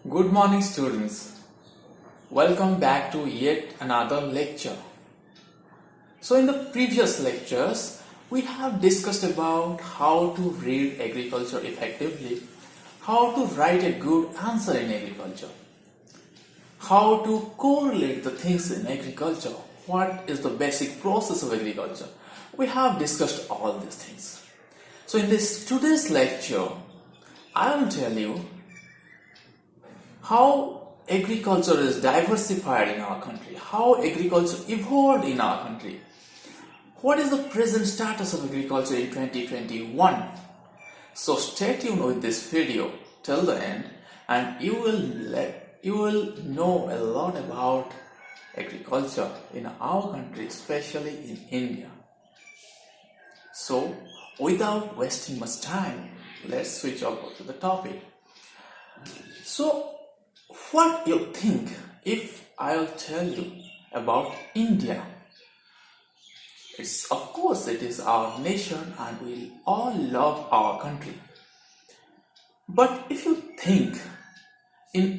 Good morning, students. Welcome back to yet another lecture. So in the previous lectures, we have discussed about how to read agriculture effectively, how to write a good answer in agriculture, how to correlate the things in agriculture, what is the basic process of agriculture. We have discussed all these things. So in today's lecture, I will tell you how agriculture is diversified in our country, how agriculture evolved in our country, what is the present status of agriculture in 2021. So stay tuned with this video till the end and you will know a lot about agriculture in our country, especially in India. So without wasting much time, let's switch over to the topic. So what you think if I'll tell you about India? Of course it is our nation and we all love our country. But if you think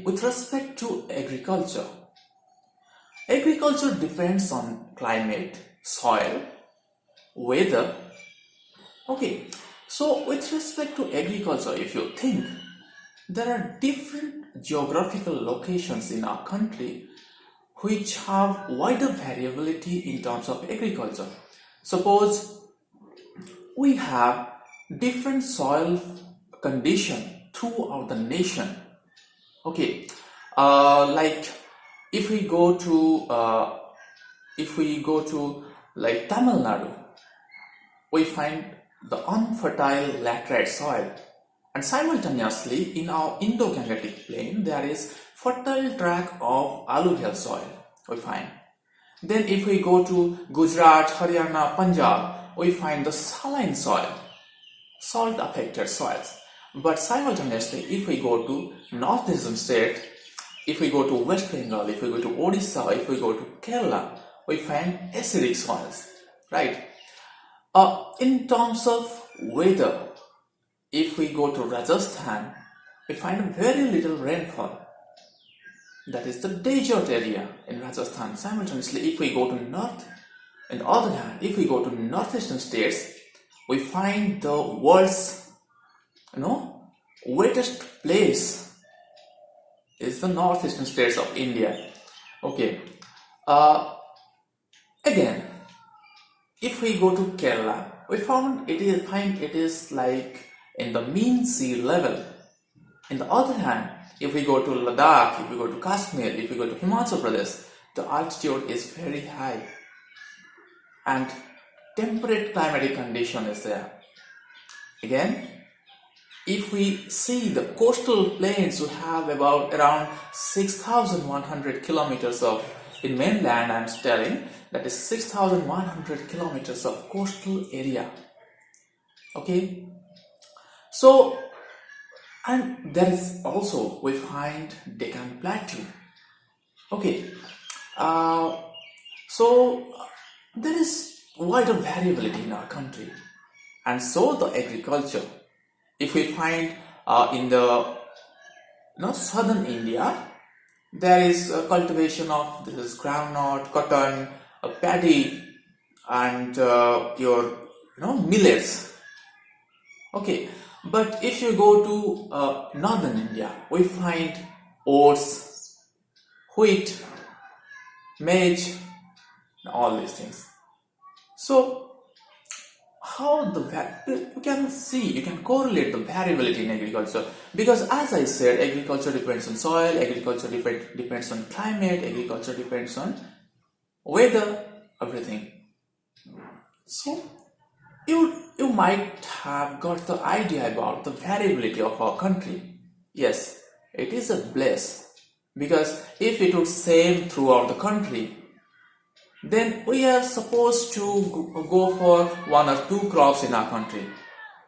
with respect to agriculture depends on climate, soil, weather. Okay, so with respect to agriculture, if you think, there are different geographical locations in our country which have wider variability in terms of agriculture. Suppose we have different soil condition throughout the nation. Okay, like if we go to like Tamil Nadu, we find the unfertile laterite soil. And simultaneously, in our Indo-Gangetic plain, there is fertile tract of alluvial soil, we find. Then if we go to Gujarat, Haryana, Punjab, we find the saline soil, salt-affected soils. But simultaneously, if we go to northeastern state, if we go to West Bengal, if we go to Odisha, if we go to Kerala, we find acidic soils, right? In terms of weather, if we go to Rajasthan, we find very little rainfall. That is the desert area in Rajasthan. Simultaneously, if we go to north, on the other hand, if we go to northeastern states, we find the world's wettest place is the northeastern states of India. Okay. Again, if we go to Kerala, we find it is like in the mean sea level. On the other hand, if we go to Ladakh, if we go to Kashmir, if we go to Himachal Pradesh, the altitude is very high and temperate climatic condition is there. Again, if we see the coastal plains, we have around 6,100 kilometers in mainland, I'm telling, that is 6,100 kilometers of coastal area. Okay. So, and there is also, we find Deccan Plateau. Okay, so there is wider variability in our country. And so the agriculture, if we find in the southern India, there is a cultivation of groundnut, cotton, paddy, and your millets. Okay. But if you go to northern India, we find oats, wheat, maize, all these things. So, how you can correlate the variability in agriculture, because as I said, agriculture depends on soil, agriculture depends on climate, agriculture depends on weather, everything. So, you might have got the idea about the variability of our country. Yes, it is a bliss, because if it was same throughout the country, then we are supposed to go for 1 or 2 crops in our country.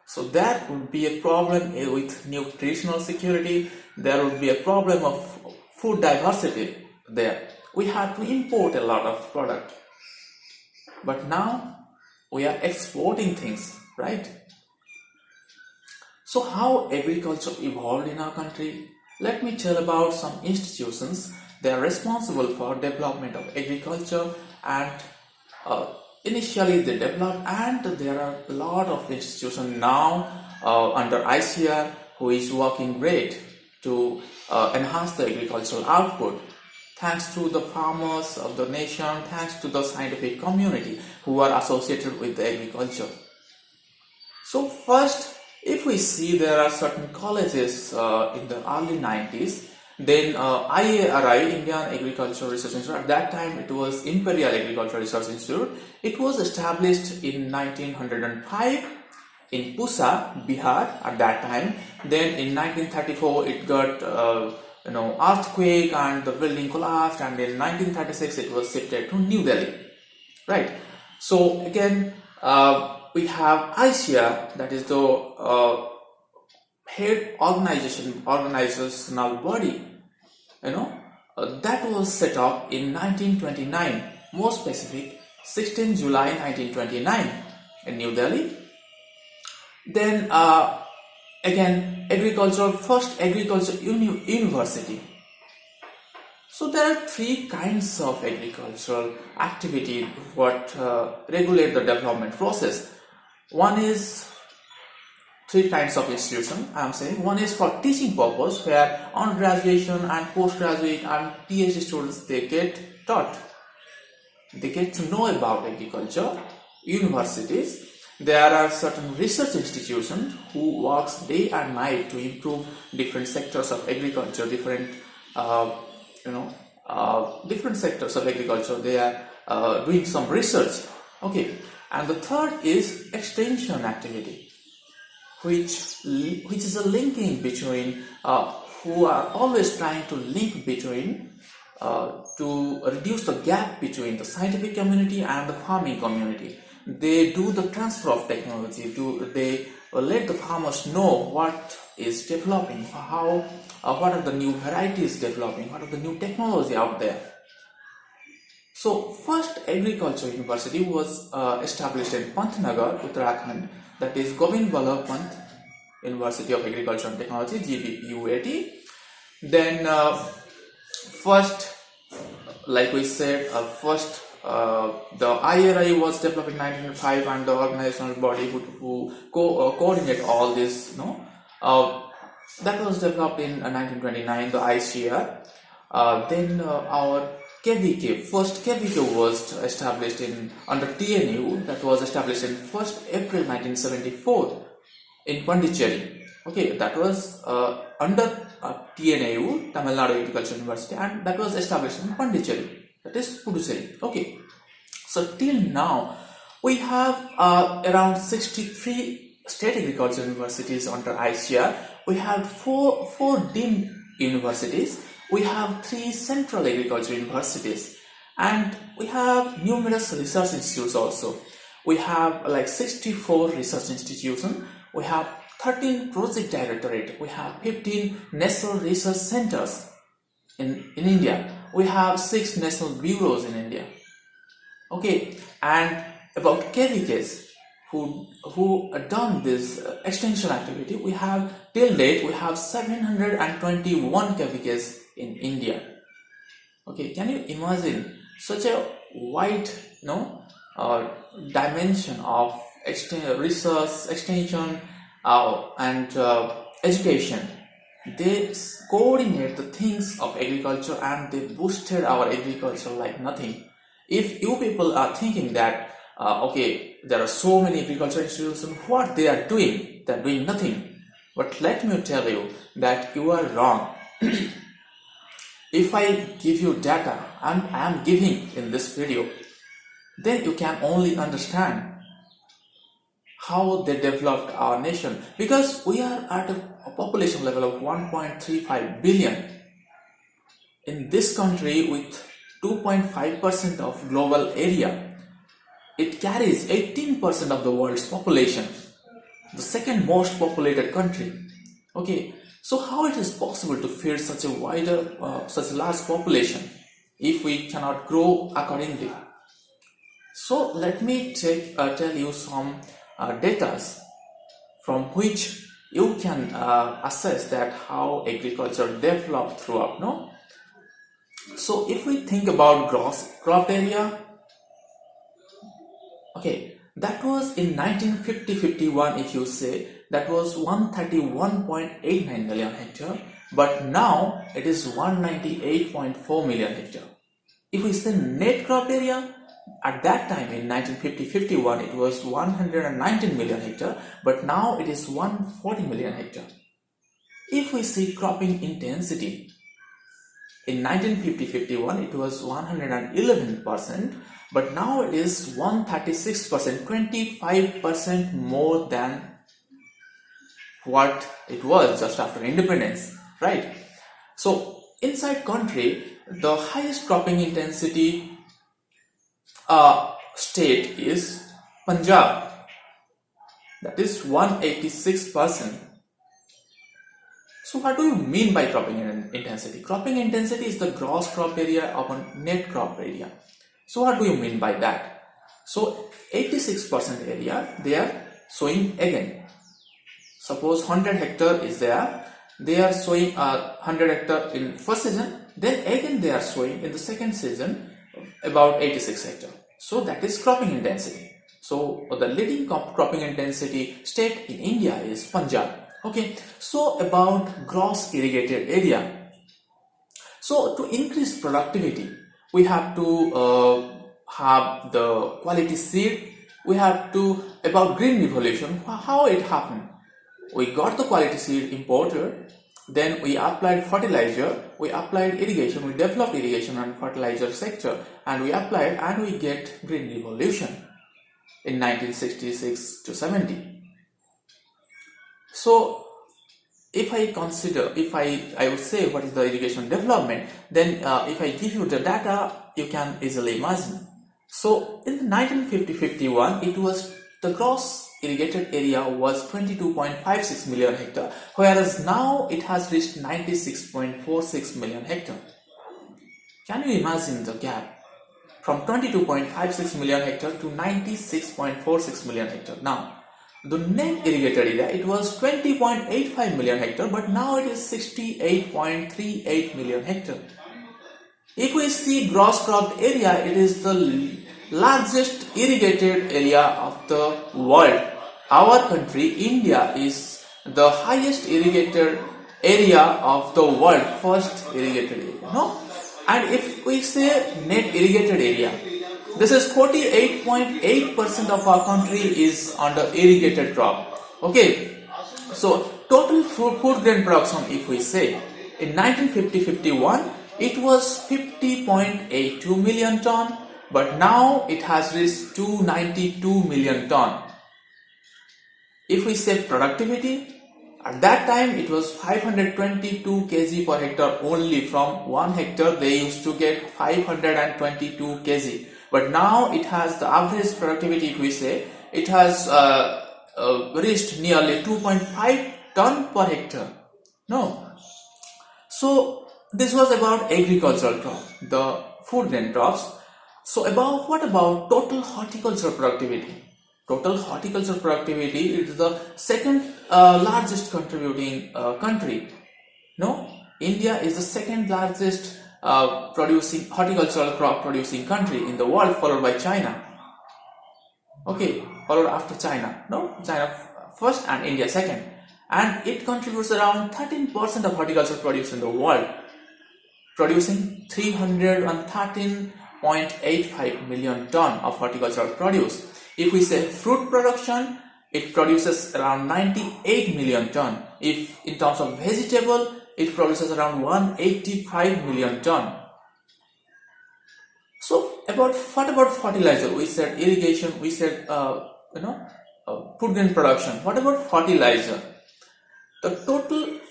So that would be a problem with nutritional security. There would be a problem of food diversity there. We have to import a lot of product. But now we are exporting things, right? So how agriculture evolved in our country? let me tell about some institutions. They are responsible for development of agriculture, and initially they developed, and there are a lot of institutions now under ICAR who is working great to enhance the agricultural output. Thanks to the farmers of the nation, thanks to the scientific community who are associated with the agriculture. So first, if we see there are certain colleges in the early 90s, then IARI, Indian Agricultural Research Institute, at that time it was Imperial Agricultural Research Institute. It was established in 1905 in Pusa, Bihar at that time. Then in 1934 it got earthquake and the building collapsed, and in 1936 it was shifted to New Delhi, right? So again we have ICAR, that is the head organizational body, that was set up in 1929, more specific 16 July 1929 in New Delhi. Then again first agriculture university. So there are three kinds of agricultural activity what regulate the development process. One is three kinds of institution I am saying. One is for teaching purpose, where undergraduate and postgraduate and PhD students, they get taught, they get to know about agriculture. Universities, there are certain research institutions who works day and night to improve different sectors of agriculture, different sectors of agriculture. They are doing some research. Okay, and the third is extension activity, which is a linking between who are always trying to link between to reduce the gap between the scientific community and the farming community. They do the transfer of technology. They let the farmers know what is developing, what are the new varieties developing, what are the new technology out there. So first agriculture university was established in Pantnagar, Uttarakhand, that is Govind Ballabh Pant University of Agriculture and Technology, GBPUAT. Then first, like we said, first the IRI was developed in 1905, and the organizational body who coordinate all this, that was developed in 1929, the ICAR. Then our KVK, first KVK was established under TNU, that was established in 1st April 1974 in Pondicherry. Okay, that was under TNU, Tamil Nadu Agriculture University, and that was established in Pondicherry, that is Puducherry. Okay, so till now we have around 63 state agriculture universities under ICAR. We have four deemed universities. We have 3 central agriculture universities, and we have numerous research institutes also. We have like 64 research institutions. We have 13 project directorate. We have 15 national research centers in India. We have 6 national bureaus in India. Okay, and about KVKs who done this extension activity, we have till date we have 721 KVKs in India. Okay, can you imagine such a wide dimension of research, extension and education? They coordinate the things of agriculture, and they boosted our agriculture like nothing. If you people are thinking that okay, there are so many agriculture institutions, what they are doing nothing. But let me tell you that you are wrong. If I give you data I am giving in this video, then you can only understand how they developed our nation, because we are at a population level of 1.35 billion in this country with 2.5% of global area. It carries 18% of the world's population, the second most populated country. Okay, so how it is possible to feed such a large population if we cannot grow accordingly? So let me tell you some data from which you can assess that how agriculture developed throughout, no? So if we think about gross cropped area, okay, that was in 1950-51, if you say, that was 131.89 million hectare, but now it is 198.4 million hectare. If we say net crop area, at that time in 1950-51 it was 119 million hectare, but now it is 140 million hectare. If we see cropping intensity, in 1950-51 it was 111%, but now it is 136%, 25% more than what it was just after independence, right? So inside country, the highest cropping intensity state is Punjab, that is 186%. So what do you mean by cropping intensity? Cropping intensity is the gross crop area upon net crop area. So what do you mean by that? So 86% area they are sowing again. Suppose 100 hectare is there, they are sowing 100 hectare in first season, then again they are sowing in the second season about 86 hectare. So that is cropping intensity. So the leading cropping intensity state in India is Punjab. Okay, so about gross irrigated area. So to increase productivity, we have to have the quality seed. We have to, about green revolution, how it happened. We got the quality seed imported, then we applied fertilizer, we applied irrigation, we developed irrigation and fertilizer sector, and we applied and we get green revolution in 1966 to 70. So if I consider, if I would say what is the irrigation development, then if I give you the data, you can easily imagine. So in 1950-51, it was the gross irrigated area was 22.56 million hectare, whereas now it has reached 96.46 million hectare. Can you imagine the gap from 22.56 million hectare to 96.46 million hectare? Now the net irrigated area, it was 20.85 million hectare, but now it is 68.38 million hectare. If we see gross cropped area, it is the largest irrigated area of the world. Our country, India, is the highest irrigated area of the world, first irrigated area, no? And if we say net irrigated area, this is 48.8% of our country is under irrigated crop. Okay, so total food grain production, if we say, in 1950-51, it was 50.82 million ton, but now it has reached 292 million ton. If we say productivity, at that time it was 522 kg per hectare only. From 1 hectare they used to get 522 kg. But now it has the average productivity, if we say, it has reached nearly 2.5 ton per hectare. No. So this was about agricultural crop, the food grain crops. So what about total horticulture productivity? Total horticulture productivity is the second largest contributing country. No, India is the second largest producing horticultural crop producing country in the world, followed by China. Okay, followed after China. No, China first and India second, and it contributes around 13% of horticultural produce in the world, producing 313.85 million ton of horticultural produce. If we say fruit production, it produces around 98 million ton. If in terms of vegetable, it produces around 185 million ton. So what about fertilizer? We said irrigation, we said food grain production. What about fertilizer? The total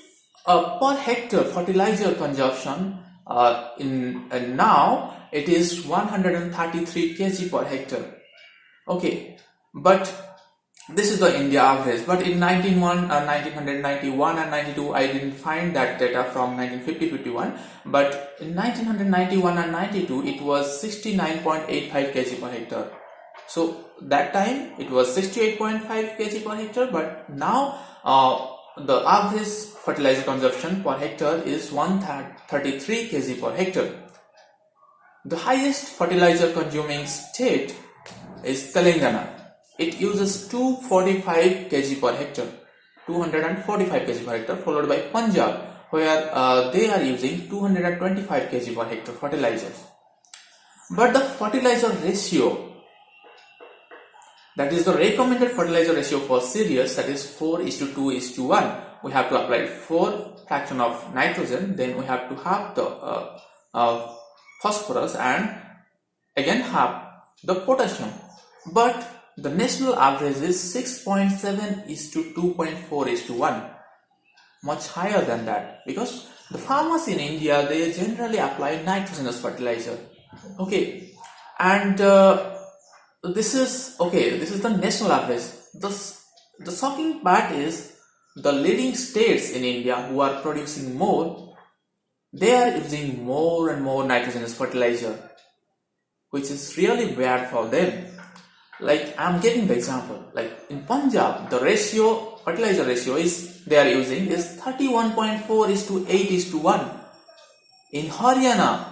per hectare fertilizer consumption now it is 133 kg per hectare. Okay, but this is the India average. But in 1991 and 92, I didn't find that data from 1950-51. But in 1991 and 92, it was 69.85 kg per hectare. So that time it was 68.5 kg per hectare. But now the average fertilizer consumption per hectare is 133 kg per hectare. The highest fertilizer consuming state is Telangana. It uses 245 kg per hectare, 245 kg per hectare, followed by Punjab, where they are using 225 kg per hectare fertilizers. But the fertilizer ratio, that is the recommended fertilizer ratio for cereals, that is 4:2:1. We have to apply 4 fraction of nitrogen, then we have to have the phosphorus and again have the potassium. But the national average is 6.7:2.4:1, much higher than that, because the farmers in India, they generally apply nitrogenous fertilizer. Okay, and this is the national average. The shocking part is the leading states in India who are producing more, they are using more and more nitrogenous fertilizer, which is really bad for them. Like, I'm giving the example, like in Punjab, the fertilizer ratio they are using is 31.4:8:1. In Haryana,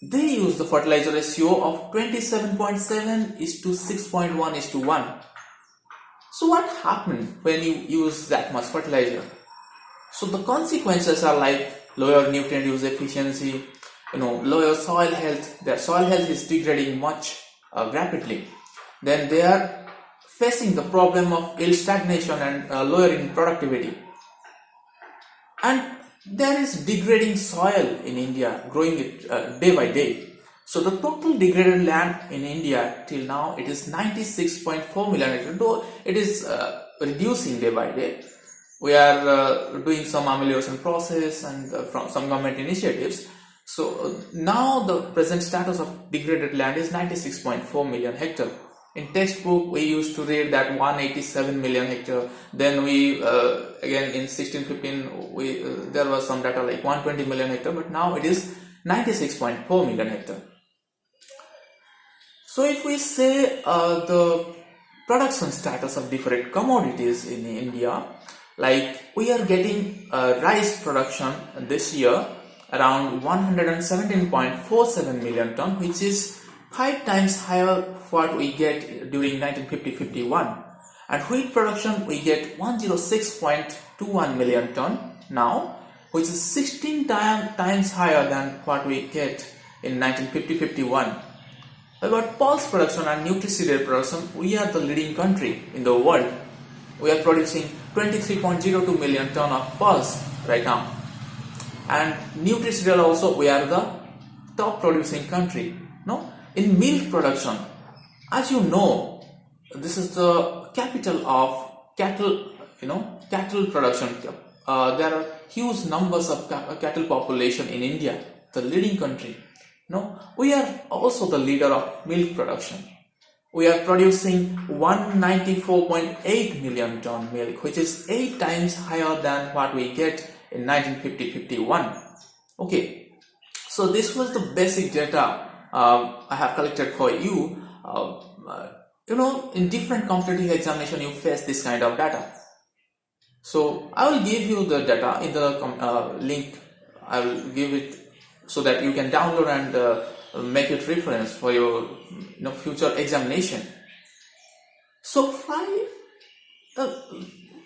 they use the fertilizer ratio of 27.7:6.1:1. So what happened when you use that much fertilizer? So the consequences are like lower nutrient use efficiency, lower soil health. Their soil health is degrading much rapidly. Then they are facing the problem of yield stagnation and lowering productivity. And there is degrading soil in India, growing it day by day. So the total degraded land in India till now, it is 96.4 million hectares, though it is reducing day by day. We are doing some amelioration process and from some government initiatives. So now the present status of degraded land is 96.4 million hectare. In textbook, we used to read that 187 million hectare. Then we again in 16-15 there was some data like 120 million hectare, but now it is 96.4 million hectare. So if we say the production status of different commodities in India, like we are getting rice production this year around 117.47 million ton, which is 5 times higher what we get during 1950-51. And wheat production we get 106.21 million ton now, which is 16 times higher than what we get in 1950-51. About pulse production and nutricereal production, we are the leading country in the world. We are producing 23.02 million ton of pulse right now. And nutricereal also, we are the top producing country. In milk production, as you know, this is the capital of cattle, cattle production. There are huge numbers of cattle population in India, the leading country. We are also the leader of milk production. We are producing 194.8 million ton milk, which is 8 times higher than what we get in 1950-51. Okay, so this was the basic data I have collected for you. In different competitive examination you face this kind of data. So I will give you the data in the link. I will give it so that you can download and make it reference for your future examination. So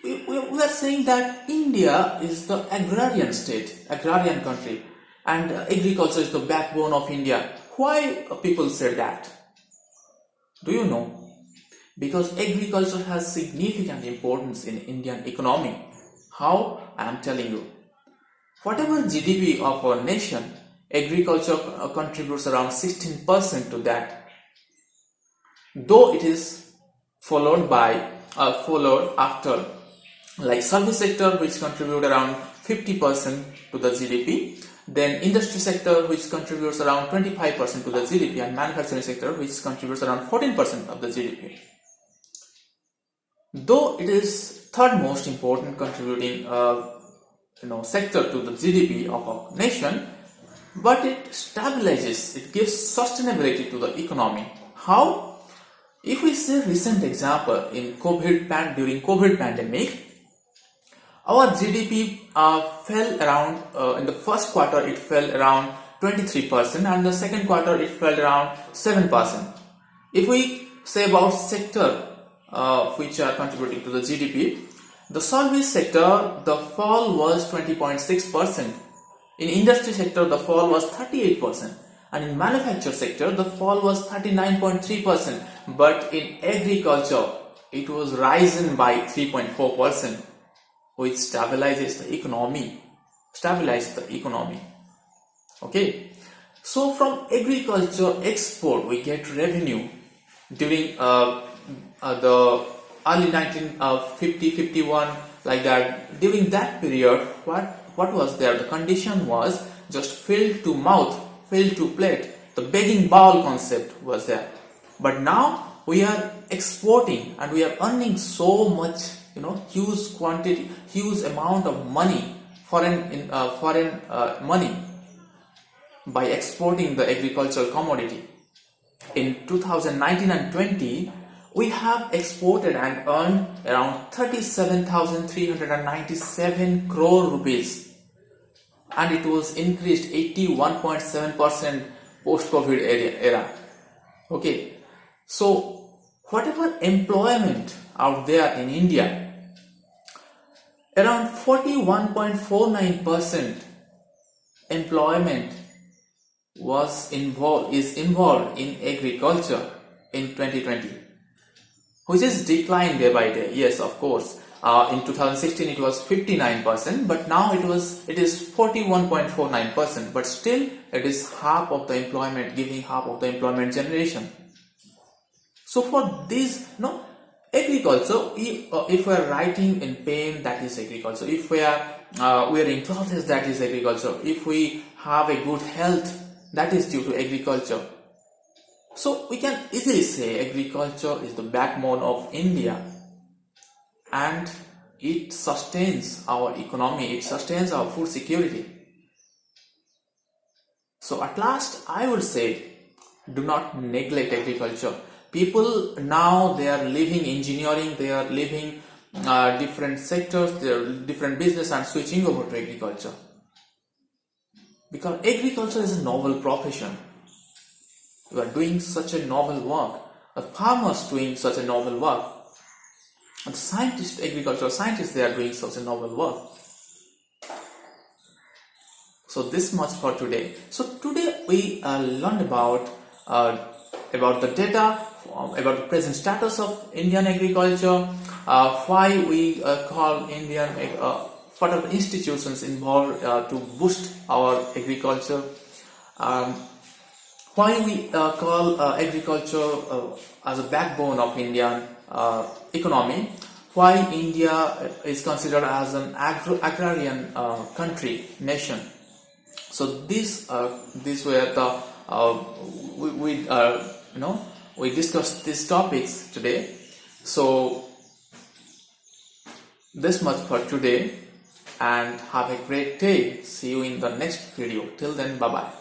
we are saying that India is the agrarian state, agrarian country, and agriculture is the backbone of India. Why people say that? Do you know? Because agriculture has significant importance in Indian economy. How? I am telling you. Whatever GDP of a nation, agriculture contributes around 16% to that. Though it is followed after like service sector, which contribute around 50% to the GDP, then industry sector, which contributes around 25% to the GDP, and manufacturing sector, which contributes around 14% of the GDP. Though it is third most important contributing sector to the GDP of a nation, but it stabilizes, it gives sustainability to the economy. How? If we see recent example in during COVID pandemic, our GDP fell around, in the first quarter it fell around 23%, and the second quarter it fell around 7%. If we say about sector which are contributing to the GDP, the service sector, the fall was 20.6%. In industry sector, the fall was 38%. And in manufacture sector, the fall was 39.3%. But in agriculture, it was risen by 3.4%, which stabilized the economy. Okay. So from agriculture export, we get revenue during the early 1950-51, like that. During that period, what was there? The condition was just fill to mouth, fill to plate. The begging bowl concept was there. But now we are exporting and we are earning so much, huge quantity, huge amount of money, foreign money, by exporting the agricultural commodity. In 2019 and 20, we have exported and earned around 37,397 crore rupees, and it was increased 81.7% post-COVID era. Okay, so whatever employment out there in India, around 41.49% employment is involved in agriculture in 2020, which is declined day by day. Yes, of course. In 2016 it was 59%, but now it is 41.49%. But still, it is half of the employment, giving half of the employment generation. So for this, agriculture, if we are writing in pen, that is agriculture. If we are wearing clothes, that is agriculture. If we have a good health, that is due to agriculture. So we can easily say agriculture is the backbone of India, and it sustains our economy, it sustains our food security. So at last, I would say, do not neglect agriculture. People now, they are leaving engineering, they are leaving different sectors, they are different business and switching over to agriculture. Because agriculture is a novel profession. You are doing such a novel work. The farmers doing such a novel work. And the scientists, agricultural scientists, they are doing such a novel work. So this much for today. So today we learned about the data, about the present status of Indian agriculture, why we call Indian what are the institutions involved to boost our agriculture, why we call agriculture as a backbone of Indian economy, why India is considered as an agrarian nation. So these were the we discussed these topics today. So this much for today, and have a great day. See you in the next video. Till then, bye bye.